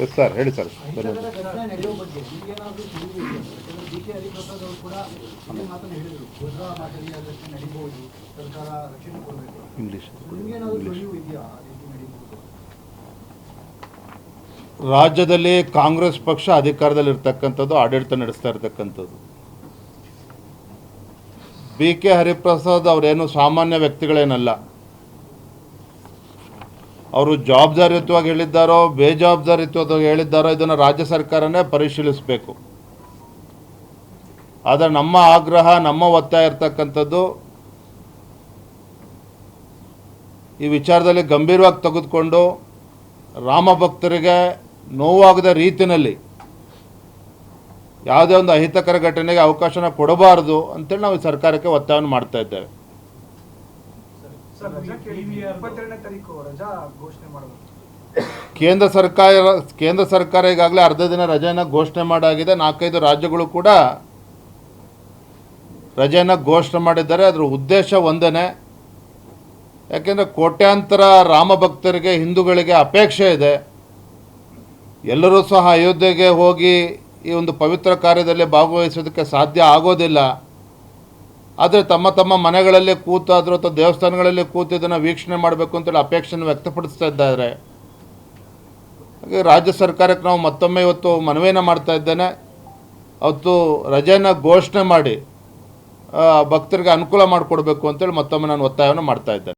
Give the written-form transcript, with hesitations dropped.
Yes sir, ಹೇಳಿ sir. ಅಹಿತಕರ ಘಟನೆ ನಡೆಯುವ ಬಗ್ಗೆ ಈಗೇನಾದರೂ ಸುಳಿವು ಇದೆಯಾ? ಯಾಕಂದ್ರೆ ಡಿ ಕೆ ಹರಿಪ್ರಸಾದ್ ಅವರು ಕೂಡ ಅದೇ ಮಾತನ್ನು ಹೇಳಿದರು, ಭದ್ರಾ ಮಾದರಿಯ ಘಟನೆ ನಡೀಬಹುದು, ಸರ್ಕಾರ ರಕ್ಷಣೆ ಕೊಡಬೇಕು. ಇಂಗ್ಲೀಷ್ ನಿಮಗೇನಾದರೂ ಸುಳಿವು ಇದೆಯಾ ಆ ರೀತಿ ನಡೀಬಹುದು? ರಾಜ್ಯದಲ್ಲಿ ಕಾಂಗ್ರೆಸ್ ಪಕ್ಷ ಅಧಿಕಾರದಲ್ಲಿರ್ತಕ್ಕಂಥದ್ದು, ಆಡಳಿತ ನಡೆಸ್ತಾ ಇರ್ತಕ್ಕಂಥದ್ದು. ಬಿ ಕೆ ಹರಿಪ್ರಸಾದ್ ಅವರೇನು ಸಾಮಾನ್ಯ ವ್ಯಕ್ತಿಗಳೇನಲ್ಲ. ಅವರು ಜವಾಬ್ದಾರಿಯುತವಾಗಿ ಹೇಳಿದ್ದಾರೋ ಬೇಜವಾಬ್ದಾರಿಯುತವಾಗಿ ಹೇಳಿದ್ದಾರೋ ಇದನ್ನು ರಾಜ್ಯ ಸರ್ಕಾರನೇ ಪರಿಶೀಲಿಸಬೇಕು. ಆದರೆ ನಮ್ಮ ಆಗ್ರಹ, ನಮ್ಮ ಒತ್ತಾಯ ಇರ್ತಕ್ಕಂಥದ್ದು ಈ ವಿಚಾರದಲ್ಲಿ ಗಂಭೀರವಾಗಿ ತೆಗೆದುಕೊಂಡು ರಾಮ ಭಕ್ತರಿಗೆ ನೋವಾಗದ ರೀತಿಯಲ್ಲಿ ಯಾವುದೇ ಒಂದು ಅಹಿತಕರ ಘಟನೆಗೆ ಅವಕಾಶನ ಕೊಡಬಾರದು ಅಂತೇಳಿ ನಾವು ಈ ಸರ್ಕಾರಕ್ಕೆ ಒತ್ತಾಯವನ್ನು ಮಾಡ್ತಾ ಇದ್ದೇವೆ. ಕೇಂದ್ರ ಸರ್ಕಾರ ಈಗಾಗಲೇ ಅರ್ಧ ದಿನ ರಜೆಯನ್ನು ಘೋಷಣೆ ಮಾಡಾಗಿದೆ. 4-5 ರಾಜ್ಯಗಳು ಕೂಡ ರಜೆಯನ್ನು ಘೋಷಣೆ ಮಾಡಿದ್ದಾರೆ. ಅದರ ಉದ್ದೇಶ ಒಂದೇ, ಯಾಕೆಂದರೆ ಕೋಟ್ಯಾಂತರ ರಾಮ ಭಕ್ತರಿಗೆ, ಹಿಂದೂಗಳಿಗೆ ಅಪೇಕ್ಷೆ ಇದೆ. ಎಲ್ಲರೂ ಸಹ ಅಯೋಧ್ಯೆಗೆ ಹೋಗಿ ಈ ಒಂದು ಪವಿತ್ರ ಕಾರ್ಯದಲ್ಲಿ ಭಾಗವಹಿಸೋದಕ್ಕೆ ಸಾಧ್ಯ ಆಗೋದಿಲ್ಲ. ಆದರೆ ತಮ್ಮ ತಮ್ಮ ಮನೆಗಳಲ್ಲಿ ಕೂತಾದರೂ ಅಥವಾ ದೇವಸ್ಥಾನಗಳಲ್ಲಿ ಕೂತು ಇದನ್ನು ವೀಕ್ಷಣೆ ಮಾಡಬೇಕು ಅಂತೇಳಿ ಅಪೇಕ್ಷೆಯನ್ನು ವ್ಯಕ್ತಪಡಿಸ್ತಾ ಇದ್ದಾರೆ. ಹಾಗೆ ರಾಜ್ಯ ಸರ್ಕಾರಕ್ಕೆ ನಾವು ಮತ್ತೊಮ್ಮೆ ಇವತ್ತು ಮನವಿಯನ್ನು ಮಾಡ್ತಾ ಇದ್ದೇನೆ. ಅವತ್ತು ರಜೆಯನ್ನು ಘೋಷಣೆ ಮಾಡಿ ಭಕ್ತರಿಗೆ ಅನುಕೂಲ ಮಾಡಿಕೊಡ್ಬೇಕು ಅಂತೇಳಿ ಮತ್ತೊಮ್ಮೆ ನಾನು ಒತ್ತಾಯವನ್ನು ಮಾಡ್ತಾ ಇದ್ದೇನೆ.